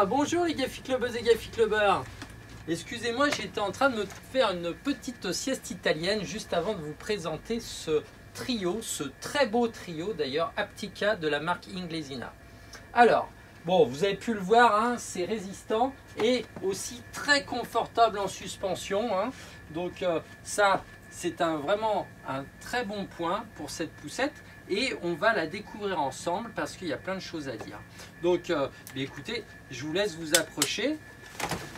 Ah, bonjour les Gafi Clubbers et Gafi Clubbers. Excusez-moi, j'étais en train de me faire une petite sieste italienne juste avant de vous présenter ce trio, ce très beau trio d'ailleurs, Aptica de la marque Inglesina. Alors, bon, vous avez pu le voir, hein, c'est résistant et aussi très confortable en suspension. Hein. Donc ça, c'est vraiment un très bon point pour cette poussette. Et on va la découvrir ensemble parce qu'il y a plein de choses à dire. Donc, écoutez, je vous laisse vous approcher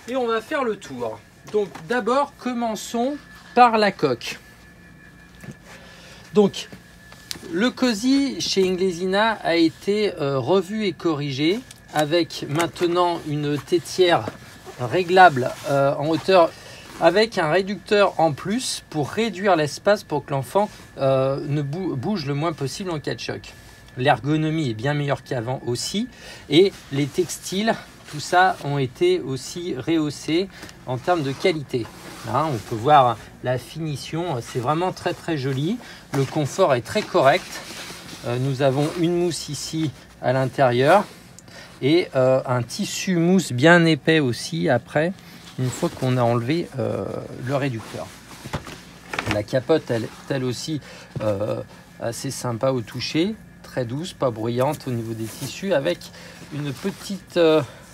et on va faire le tour. Donc, d'abord, commençons par la coque. Donc, le cosy chez Inglesina a été revu et corrigé avec maintenant une tétière réglable en hauteur avec un réducteur en plus pour réduire l'espace pour que l'enfant ne bouge le moins possible en cas de choc. L'ergonomie est bien meilleure qu'avant aussi et les textiles, tout ça ont été aussi rehaussés en termes de qualité. Hein, on peut voir la finition, c'est vraiment très très joli. Le confort est très correct. Nous avons une mousse ici à l'intérieur et un tissu mousse bien épais aussi après. Une fois qu'on a enlevé le réducteur. La capote, elle aussi assez sympa au toucher, très douce, pas bruyante au niveau des tissus, avec une petite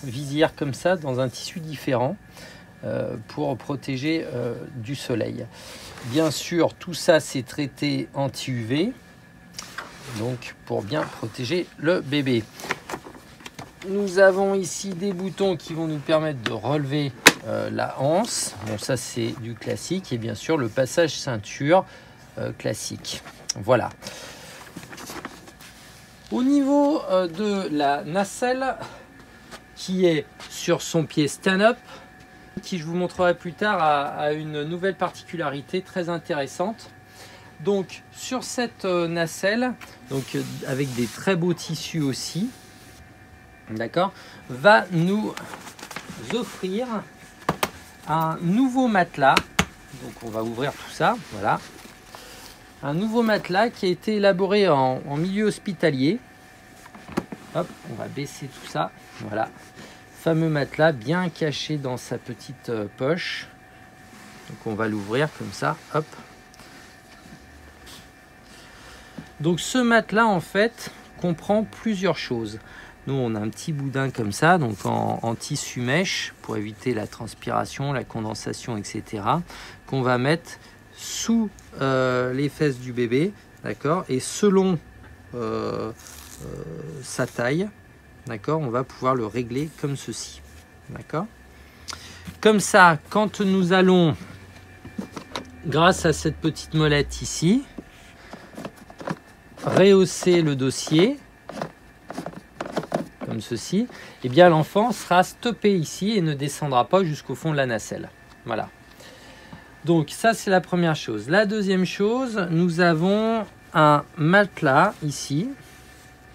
visière comme ça dans un tissu différent pour protéger du soleil. Bien sûr, tout ça c'est traité anti-UV, donc pour bien protéger le bébé. Nous avons ici des boutons qui vont nous permettre de relever la anse. Bon, ça c'est du classique et bien sûr le passage ceinture classique. Voilà. Au niveau de la nacelle qui est sur son pied stand-up, qui je vous montrerai plus tard a une nouvelle particularité très intéressante. Donc sur cette nacelle, donc avec des très beaux tissus aussi, d'accord, va nous offrir un nouveau matelas. Donc on va ouvrir tout ça, voilà. Un nouveau matelas qui a été élaboré en milieu hospitalier. Hop, on va baisser tout ça, voilà. Fameux matelas bien caché dans sa petite poche. Donc on va l'ouvrir comme ça, hop. Donc ce matelas en fait comprend plusieurs choses. Nous, on a un petit boudin comme ça, donc en tissu mèche, pour éviter la transpiration, la condensation, etc., qu'on va mettre sous les fesses du bébé, d'accord. Et selon sa taille, d'accord, on va pouvoir le régler comme ceci, d'accord. Comme ça, quand nous allons, grâce à cette petite molette ici, rehausser le dossier, comme ceci, et bien l'enfant sera stoppé ici et ne descendra pas jusqu'au fond de la nacelle. Voilà. Donc ça c'est la première chose. La deuxième chose, nous avons un matelas ici,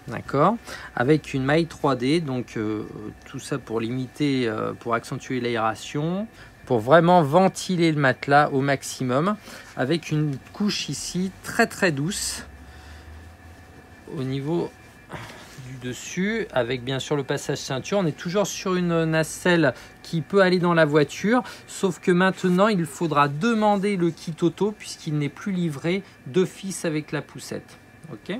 d'accord, avec une maille 3D, donc tout ça pour limiter, pour accentuer l'aération, pour vraiment ventiler le matelas au maximum, avec une couche ici très très douce au niveau du dessus, avec bien sûr le passage ceinture. On est toujours sur une nacelle qui peut aller dans la voiture, sauf que maintenant il faudra demander le kit auto puisqu'il n'est plus livré d'office avec la poussette. Ok.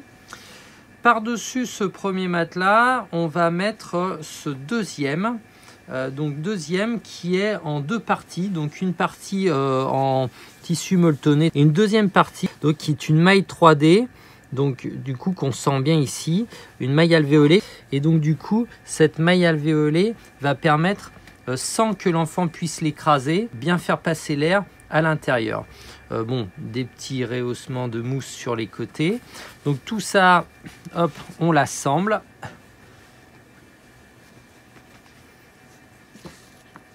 Par-dessus ce premier matelas, on va mettre ce deuxième, donc deuxième qui est en deux parties, donc une partie en tissu molletonné et une deuxième partie donc qui est une maille 3D. Donc du coup qu'on sent bien ici, une maille alvéolée. Et donc du coup, cette maille alvéolée va permettre, sans que l'enfant puisse l'écraser, bien faire passer l'air à l'intérieur. Bon, des petits rehaussements de mousse sur les côtés. Donc tout ça, hop, on l'assemble.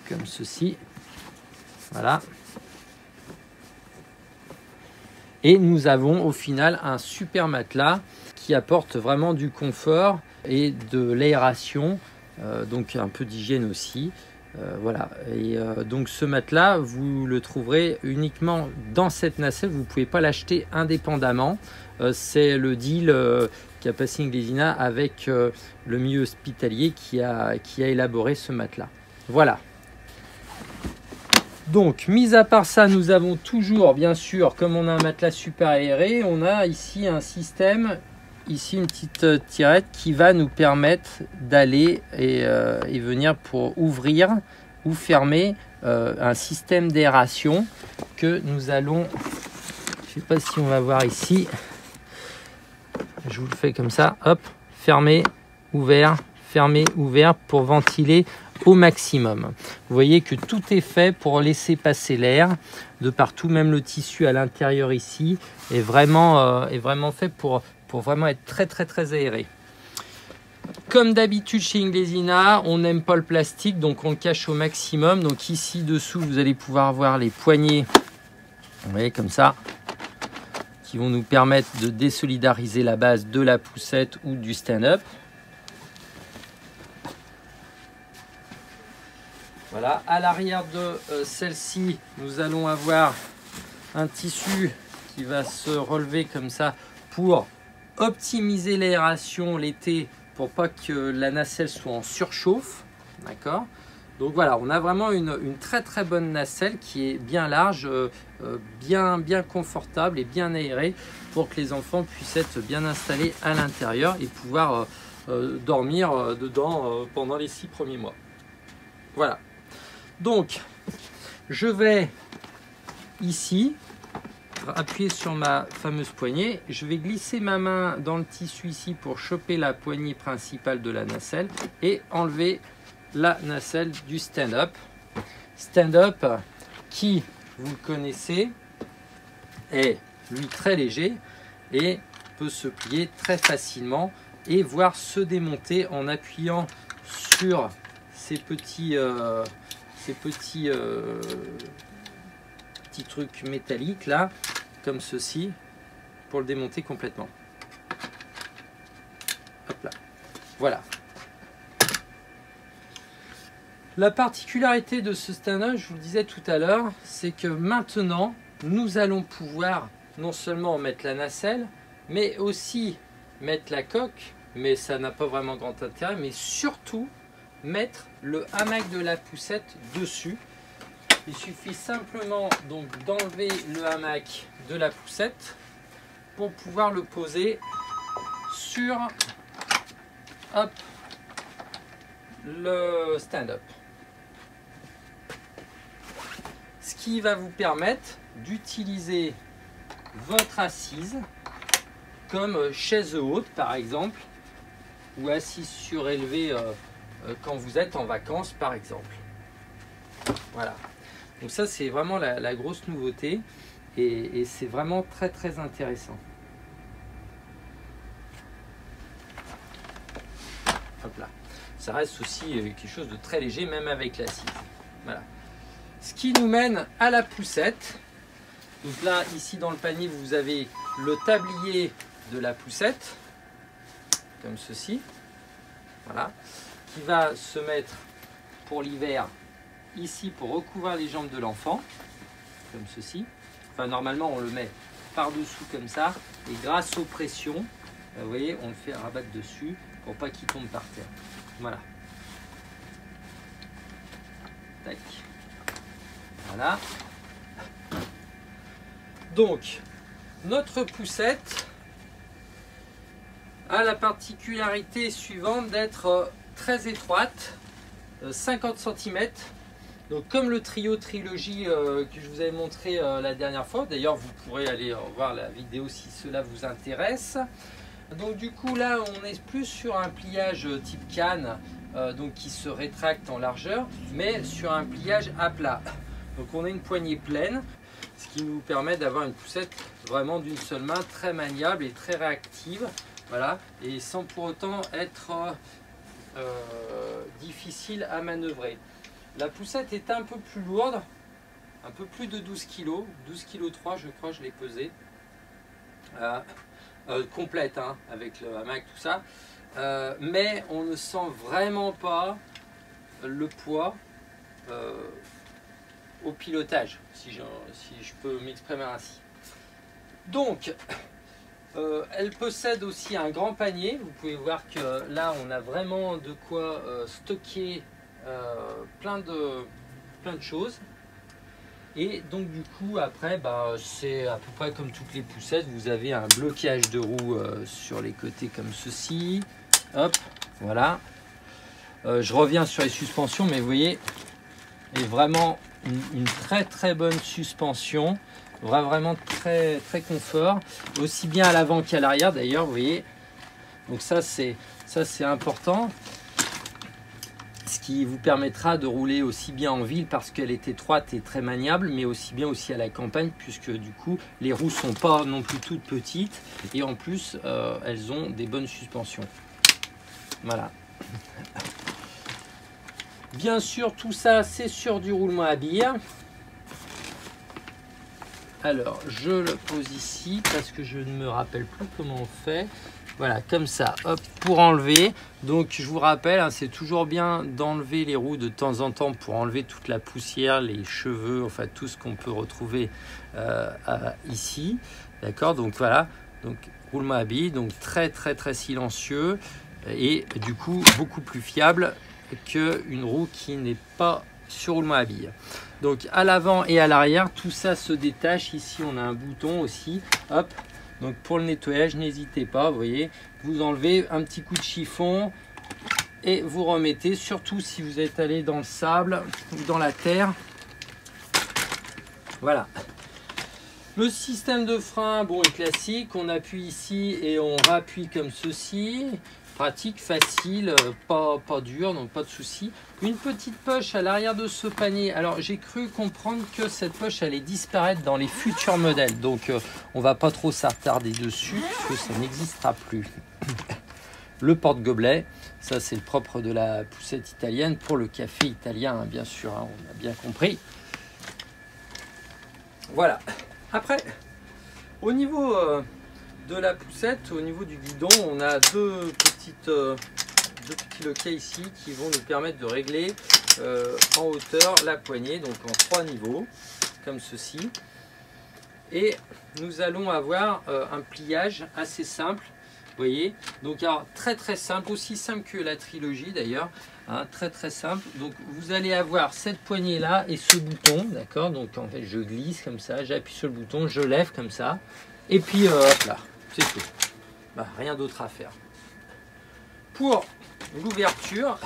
Comme ceci. Voilà. Et nous avons au final un super matelas qui apporte vraiment du confort et de l'aération, donc un peu d'hygiène aussi. Voilà, et donc ce matelas, vous le trouverez uniquement dans cette nacelle, vous ne pouvez pas l'acheter indépendamment. C'est le deal qu'a passé Inglesina avec le milieu hospitalier qui a élaboré ce matelas. Voilà. Donc, mis à part ça, nous avons toujours, bien sûr, comme on a un matelas super aéré, on a ici un système, ici une petite tirette qui va nous permettre d'aller et venir pour ouvrir ou fermer un système d'aération que nous allons, je ne sais pas si on va voir ici, je vous le fais comme ça, hop, fermer, ouvert pour ventiler au maximum. Vous voyez que tout est fait pour laisser passer l'air de partout, même le tissu à l'intérieur ici est vraiment fait pour vraiment être très aéré. Comme d'habitude chez Inglesina, on n'aime pas le plastique, donc on le cache au maximum. Donc ici dessous, vous allez pouvoir voir les poignées, vous voyez comme ça, qui vont nous permettre de désolidariser la base de la poussette ou du stand-up. Voilà, à l'arrière de celle-ci, nous allons avoir un tissu qui va se relever comme ça pour optimiser l'aération l'été, pour pas que la nacelle soit en surchauffe. D'accord? Donc voilà, on a vraiment une très bonne nacelle qui est bien large, bien confortable et bien aérée pour que les enfants puissent être bien installés à l'intérieur et pouvoir dormir dedans pendant les 6 premiers mois. Voilà. Donc, je vais ici appuyer sur ma fameuse poignée. Je vais glisser ma main dans le tissu ici pour choper la poignée principale de la nacelle et enlever la nacelle du stand-up. Stand-up qui, vous le connaissez, est lui très léger et peut se plier très facilement et voire se démonter en appuyant sur ces petits trucs métalliques là, comme ceci, pour le démonter complètement. Hop là. Voilà. La particularité de ce stand-up, je vous le disais tout à l'heure, c'est que maintenant, nous allons pouvoir non seulement mettre la nacelle, mais aussi mettre la coque, mais ça n'a pas vraiment grand intérêt, mais surtout mettre le hamac de la poussette dessus. Il suffit simplement donc d'enlever le hamac de la poussette pour pouvoir le poser sur hop, le stand-up. Ce qui va vous permettre d'utiliser votre assise comme chaise haute par exemple, ou assise surélevée quand vous êtes en vacances par exemple. Voilà. Donc ça c'est vraiment la grosse nouveauté et c'est vraiment très intéressant. Hop là. Ça reste aussi quelque chose de très léger même avec l'assise. Voilà. Ce qui nous mène à la poussette. Donc là ici dans le panier vous avez le tablier de la poussette comme ceci. Voilà. Qui va se mettre pour l'hiver ici pour recouvrir les jambes de l'enfant, comme ceci. Enfin normalement on le met par-dessous comme ça, et grâce aux pressions, vous voyez, on le fait rabattre dessus pour pas qu'il tombe par terre. Voilà. Tac. Voilà. Donc, notre poussette a la particularité suivante d'être très étroite, 50 cm. Donc comme le trio trilogie que je vous avais montré la dernière fois, d'ailleurs vous pourrez aller voir la vidéo si cela vous intéresse. Donc du coup là on est plus sur un pliage type canne, donc qui se rétracte en largeur, mais sur un pliage à plat. Donc on a une poignée pleine, ce qui nous permet d'avoir une poussette vraiment d'une seule main, très maniable et très réactive. Voilà, et sans pour autant être difficile à manœuvrer. La poussette est un peu plus lourde, un peu plus de 12 kg, 12 kg 3 je crois, je l'ai pesé. Complète hein, avec le hamac, tout ça. Mais on ne sent vraiment pas le poids au pilotage, si je peux m'exprimer ainsi. Donc, elle possède aussi un grand panier. Vous pouvez voir que là, on a vraiment de quoi stocker plein de choses. Et donc du coup après c'est à peu près comme toutes les poussettes, vous avez un blocage de roues sur les côtés comme ceci, hop, voilà. Je reviens sur les suspensions, mais vous voyez, et vraiment une très bonne suspension, vraiment très confort, aussi bien à l'avant qu'à l'arrière d'ailleurs, vous voyez. Donc ça c'est important, ce qui vous permettra de rouler aussi bien en ville parce qu'elle est étroite et très maniable, mais aussi bien aussi à la campagne, puisque du coup les roues sont pas non plus toutes petites et en plus elles ont des bonnes suspensions. Voilà. Bien sûr, tout ça c'est sur du roulement à billes. Alors je le pose ici parce que je ne me rappelle plus comment on fait. Voilà, comme ça, hop, pour enlever. Donc je vous rappelle, hein, c'est toujours bien d'enlever les roues de temps en temps pour enlever toute la poussière, les cheveux, enfin tout ce qu'on peut retrouver ici. D'accord, donc voilà, donc roulement à billes, donc très silencieux et du coup beaucoup plus fiable qu'une roue qui n'est pas sur roulement à billes. Donc à l'avant et à l'arrière, tout ça se détache. Ici on a un bouton aussi, hop. Donc pour le nettoyage, n'hésitez pas, vous voyez, vous enlevez un petit coup de chiffon et vous remettez, surtout si vous êtes allé dans le sable ou dans la terre. Voilà. Le système de frein, bon, est classique, on appuie ici et on rappuie comme ceci. Pratique, facile, pas dur, donc pas de souci. Une petite poche à l'arrière de ce panier. Alors j'ai cru comprendre que cette poche allait disparaître dans les futurs modèles. Donc on va pas trop s'attarder dessus puisque ça n'existera plus. Le porte-gobelet, ça c'est le propre de la poussette italienne pour le café italien, hein, bien sûr, hein, on a bien compris. Voilà. Après, au niveau de la poussette, au niveau du guidon, on a deux petits loquets ici qui vont nous permettre de régler en hauteur la poignée, donc en 3 niveaux, comme ceci. Et nous allons avoir un pliage assez simple, vous voyez. Donc alors, très simple, aussi simple que la trilogie d'ailleurs, hein, très simple. Donc vous allez avoir cette poignée là et ce bouton, d'accord. Donc en fait je glisse comme ça, j'appuie sur le bouton, je lève comme ça, et puis hop là. C'est tout. Bah, rien d'autre à faire. Pour l'ouverture,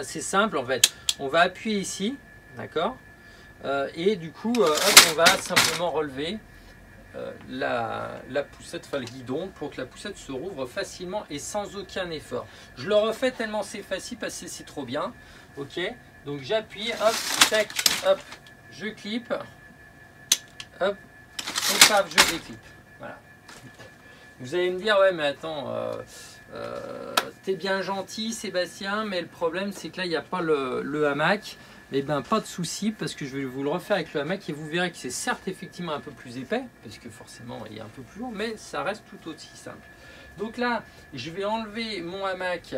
c'est simple en fait. On va appuyer ici, d'accord, et du coup, hop, on va simplement relever la poussette, enfin le guidon, pour que la poussette se rouvre facilement et sans aucun effort. Je le refais tellement c'est facile parce que c'est trop bien. Ok, donc j'appuie, hop, tac, hop, je clip, hop, et paf, je déclipe. Voilà. Vous allez me dire, ouais, mais attends, t'es bien gentil, Sébastien, mais le problème, c'est que là, il n'y a pas le hamac. Eh bien, pas de souci, parce que je vais vous le refaire avec le hamac et vous verrez que c'est certes effectivement un peu plus épais, parce que forcément, il est un peu plus lourd, mais ça reste tout aussi simple. Donc là, je vais enlever mon hamac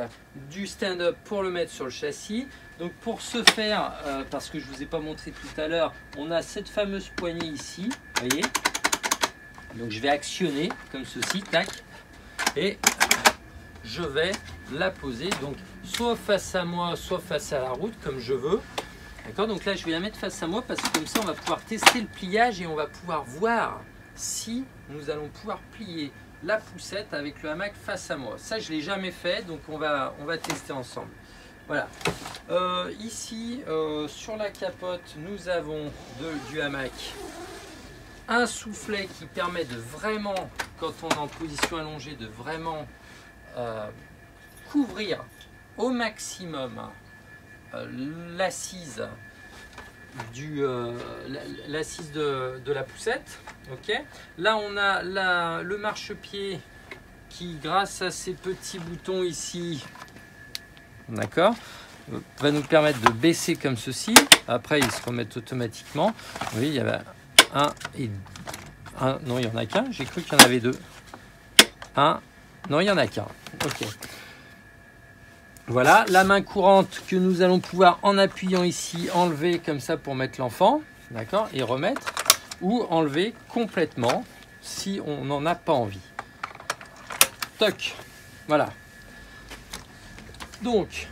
du stand-up pour le mettre sur le châssis. Donc pour ce faire, parce que je ne vous ai pas montré tout à l'heure, on a cette fameuse poignée ici, vous voyez. Donc je vais actionner comme ceci, tac, et je vais la poser, donc soit face à moi, soit face à la route, comme je veux. D'accord, donc là je vais la mettre face à moi parce que comme ça on va pouvoir tester le pliage et on va pouvoir voir si nous allons pouvoir plier la poussette avec le hamac face à moi. Ça je ne l'ai jamais fait, donc on va tester ensemble. Voilà. Ici sur la capote nous avons du hamac. Un soufflet qui permet de vraiment, quand on est en position allongée, de vraiment couvrir au maximum l'assise de la poussette. Okay. Là, on a le marchepied qui, grâce à ces petits boutons ici, d'accord, va nous permettre de baisser comme ceci. Après, ils se remettent automatiquement. Oui, il y avait un et un, non, il n'y en a qu'un, j'ai cru qu'il y en avait deux. Un, non, il n'y en a qu'un. Ok. Voilà, la main courante que nous allons pouvoir, en appuyant ici, enlever comme ça pour mettre l'enfant, d'accord, et remettre, ou enlever complètement si on n'en a pas envie. Toc, voilà. Donc,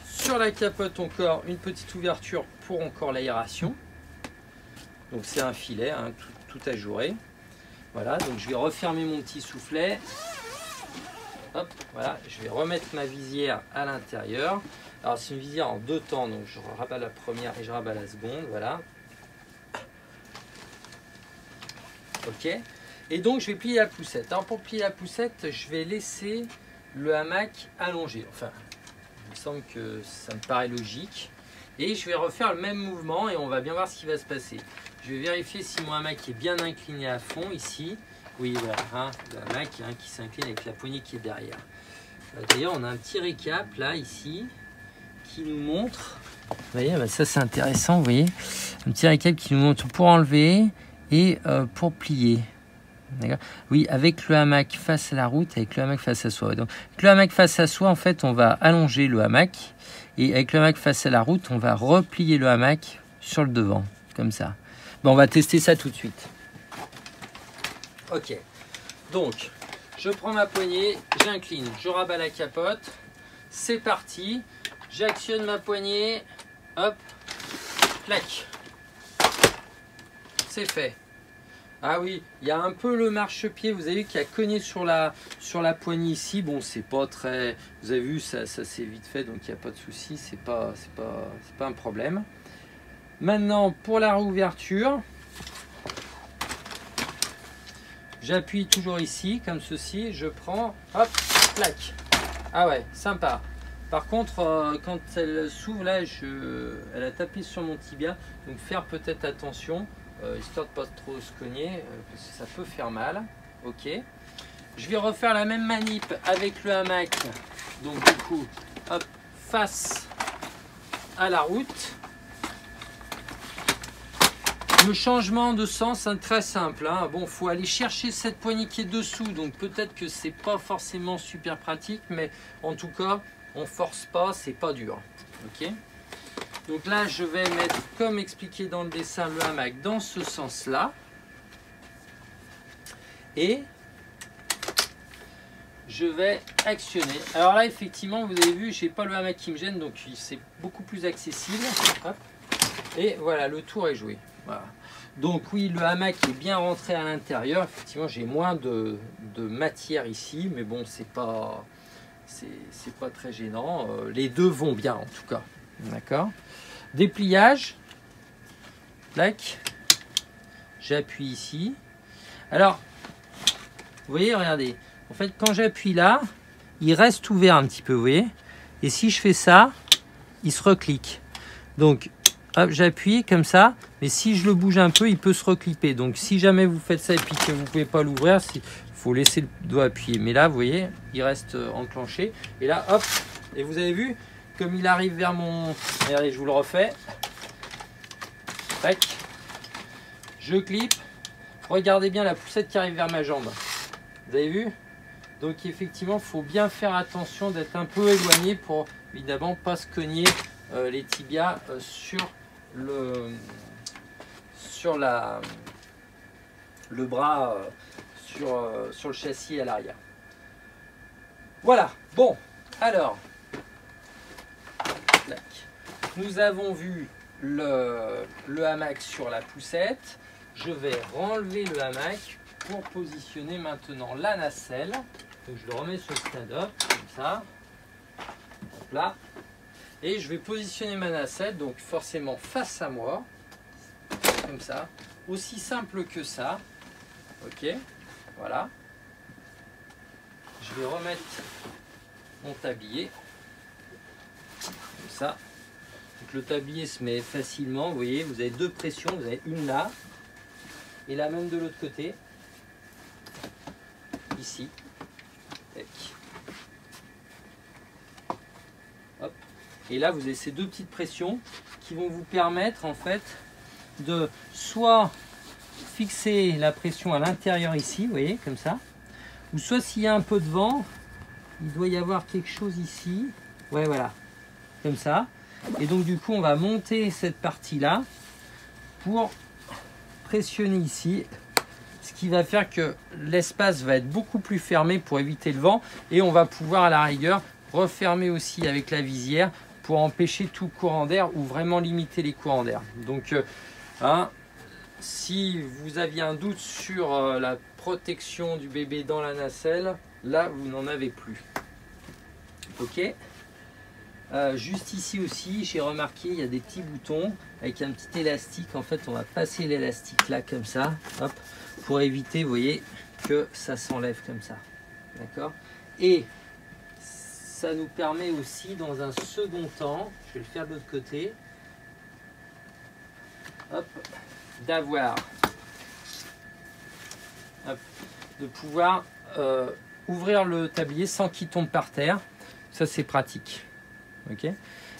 sur la capote encore, une petite ouverture pour encore l'aération. Donc c'est un filet, hein, tout ajouré. Voilà, donc je vais refermer mon petit soufflet. Hop, voilà, je vais remettre ma visière à l'intérieur. Alors c'est une visière en 2 temps, donc je rabats la première et je rabats la seconde, voilà. Ok, et donc je vais plier la poussette. Alors pour plier la poussette, je vais laisser le hamac allongé. Enfin, il me semble que ça me paraît logique. Et je vais refaire le même mouvement et on va bien voir ce qui va se passer. Je vais vérifier si mon hamac est bien incliné à fond ici. Oui, voilà, hein, le hamac hein, qui s'incline avec la poignée qui est derrière. D'ailleurs, on a un petit récap là, ici, qui nous montre. Vous voyez, bah ça c'est intéressant, vous voyez. Un petit récap qui nous montre pour enlever et pour plier. Oui, avec le hamac face à la route, avec le hamac face à soi. Donc, avec le hamac face à soi, en fait, on va allonger le hamac. Et avec le hamac face à la route, on va replier le hamac sur le devant, comme ça. Bon, on va tester ça tout de suite. Ok, donc, je prends ma poignée, j'incline, je rabats la capote. C'est parti. J'actionne ma poignée. Hop, clac. C'est fait. Ah oui, il y a un peu le marchepied, vous avez vu, qui a cogné sur la poignée ici. Bon, c'est pas très... Vous avez vu, ça s'est vite fait, donc il n'y a pas de souci, c'est pas un problème. Maintenant, pour la réouverture, j'appuie toujours ici, comme ceci, je prends, hop, clac. Ah ouais, sympa. Par contre, quand elle s'ouvre, là, elle a tapé sur mon tibia, donc faire peut-être attention. Histoire de pas trop se cogner, parce que ça peut faire mal. Ok. Je vais refaire la même manip avec le hamac. Donc du coup, hop, face à la route. Le changement de sens, c'est très simple. Hein. Bon, faut aller chercher cette poignée qui est dessous. Donc peut-être que c'est pas forcément super pratique, mais en tout cas, on force pas, c'est pas dur. Ok. Donc là, je vais mettre, comme expliqué dans le dessin, le hamac dans ce sens-là. Et je vais actionner. Alors là, effectivement, vous avez vu, je n'ai pas le hamac qui me gêne, donc c'est beaucoup plus accessible. Hop. Et voilà, le tour est joué. Voilà. Donc oui, le hamac est bien rentré à l'intérieur. Effectivement, j'ai moins de matière ici, mais bon, c'est pas très gênant. Les deux vont bien, en tout cas. D'accord. Dépliage, plaque, j'appuie ici. Alors, vous voyez, regardez, en fait, quand j'appuie là, il reste ouvert un petit peu, vous voyez. Et si je fais ça, il se reclique. Donc, hop, j'appuie comme ça, mais si je le bouge un peu, il peut se reclipper. Donc, si jamais vous faites ça et puis que vous ne pouvez pas l'ouvrir, il faut laisser le doigt appuyé. Mais là, vous voyez, il reste enclenché. Et là, hop, et vous avez vu, comme il arrive vers mon... Regardez, je vous le refais. Tac. Je clip. Regardez bien la poussette qui arrive vers ma jambe. Vous avez vu? Donc effectivement, il faut bien faire attention d'être un peu éloigné pour évidemment pas se cogner les tibias sur le bras, sur le châssis à l'arrière. Voilà. Bon, alors... Nous avons vu le hamac sur la poussette. Je vais renlever le hamac pour positionner maintenant la nacelle. Donc je le remets sur le stand-up, comme ça. Hop là. Et je vais positionner ma nacelle, donc forcément face à moi. Comme ça. Aussi simple que ça. Ok. Voilà. Je vais remettre mon tablier. Comme ça. Donc le tablier se met facilement, vous voyez, vous avez 2 pressions, vous avez une là, et la même de l'autre côté, ici. Hop. Et là, vous avez ces 2 petites pressions qui vont vous permettre en fait de soit fixer la pression à l'intérieur ici, vous voyez, comme ça, ou soit s'il y a un peu de vent, il doit y avoir quelque chose ici. Ouais, voilà, comme ça. Et donc du coup, on va monter cette partie-là pour pressionner ici. Ce qui va faire que l'espace va être beaucoup plus fermé pour éviter le vent. Et on va pouvoir à la rigueur refermer aussi avec la visière pour empêcher tout courant d'air ou vraiment limiter les courants d'air. Donc, si vous aviez un doute sur la protection du bébé dans la nacelle, là, vous n'en avez plus. Ok. Juste ici aussi, j'ai remarqué, il y a des petits boutons avec un petit élastique. En fait, on va passer l'élastique là, comme ça, hop, pour éviter, vous voyez, que ça s'enlève comme ça. D'accord. Et ça nous permet aussi, dans un second temps, je vais le faire de l'autre côté, hop, d'avoir, de pouvoir ouvrir le tablier sans qu'il tombe par terre. Ça, c'est pratique. Okay.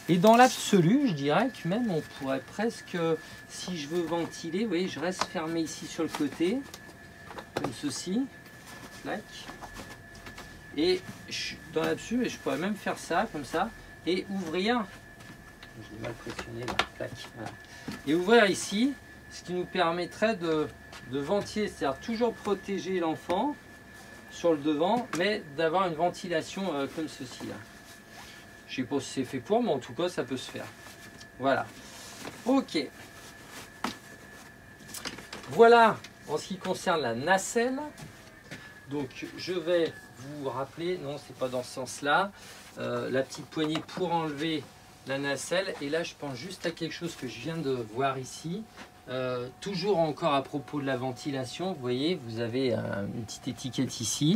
Et dans l'absolu, je dirais que même on pourrait presque, si je veux ventiler, vous voyez, je reste fermé ici sur le côté, comme ceci. Clac. Et dans l'absolu, je pourrais même faire ça, comme ça, et ouvrir. Je l'ai mal pressionné là. Clac. Voilà. Et ouvrir ici, ce qui nous permettrait de ventiler, c'est-à-dire toujours protéger l'enfant sur le devant, mais d'avoir une ventilation comme ceci là. Je ne sais pas si c'est fait pour, mais en tout cas, ça peut se faire. Voilà. Ok. Voilà en ce qui concerne la nacelle. Donc, je vais vous rappeler, non, c'est pas dans ce sens-là, la petite poignée pour enlever la nacelle. Et là, je pense juste à quelque chose que je viens de voir ici. Toujours encore à propos de la ventilation, vous voyez, vous avez une petite étiquette ici.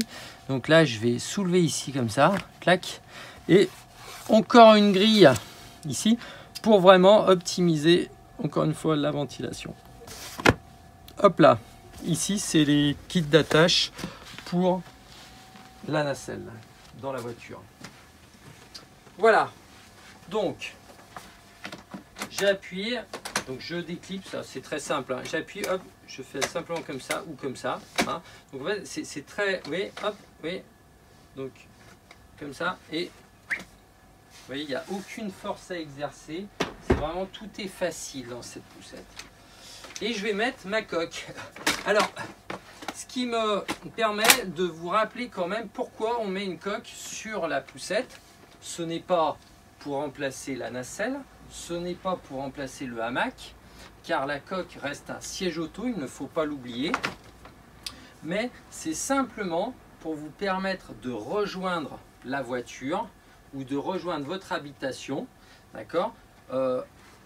Donc là, je vais soulever ici comme ça, clac, et encore une grille ici pour vraiment optimiser encore une fois la ventilation. Hop là, ici c'est les kits d'attache pour la nacelle dans la voiture. Voilà, donc j'ai appuyé, donc je déclipse, c'est très simple, hein. J'appuie, hop, je fais simplement comme ça ou comme ça, hein. Donc en fait c'est très, vous voyez, hop, vous voyez, donc comme ça, et vous voyez, il n'y a aucune force à exercer. C'est vraiment, tout est facile dans cette poussette. Et je vais mettre ma coque. Alors, ce qui me permet de vous rappeler quand même pourquoi on met une coque sur la poussette. Ce n'est pas pour remplacer la nacelle, ce n'est pas pour remplacer le hamac, car la coque reste un siège auto, il ne faut pas l'oublier. Mais c'est simplement pour vous permettre de rejoindre la voiture ou de rejoindre votre habitation, d'accord,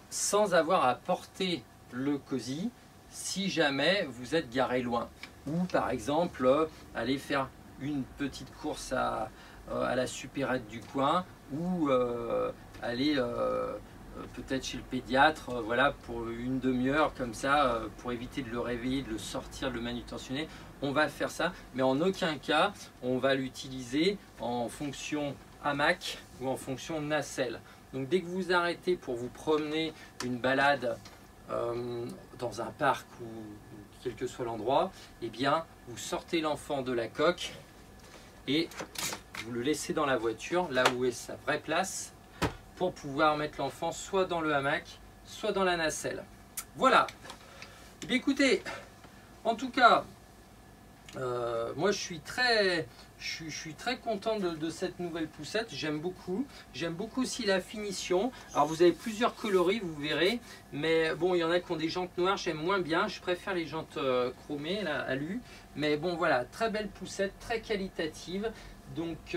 sans avoir à porter le cosy si jamais vous êtes garé loin. Ou par exemple, aller faire une petite course à la supérette du coin, ou aller peut-être chez le pédiatre, voilà, pour une demi-heure comme ça, pour éviter de le réveiller, de le sortir, de le manutentionner. On va faire ça, mais en aucun cas on va l'utiliser en fonction hamac ou en fonction nacelle. Donc dès que vous arrêtez pour vous promener une balade dans un parc ou quel que soit l'endroit, eh bien vous sortez l'enfant de la coque et vous le laissez dans la voiture, là où est sa vraie place, pour pouvoir mettre l'enfant soit dans le hamac, soit dans la nacelle. Voilà. Eh bien, écoutez, en tout cas, moi je suis très content de cette nouvelle poussette, j'aime beaucoup aussi la finition. Alors vous avez plusieurs coloris, vous verrez, mais bon, il y en a qui ont des jantes noires, j'aime moins bien, je préfère les jantes chromées là, alu, mais bon voilà, très belle poussette, très qualitative. Donc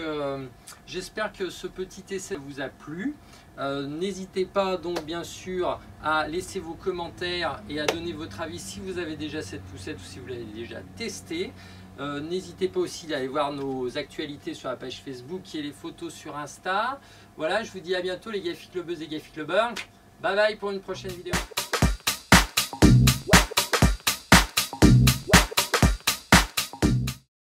j'espère que ce petit essai vous a plu. N'hésitez pas donc bien sûr à laisser vos commentaires et à donner votre avis si vous avez déjà cette poussette ou si vous l'avez déjà testée. N'hésitez pas aussi à aller voir nos actualités sur la page Facebook et les photos sur Insta. Voilà, je vous dis à bientôt les Gaffi Clubbeuses et Gaffi Clubbeurs. Bye bye pour une prochaine vidéo.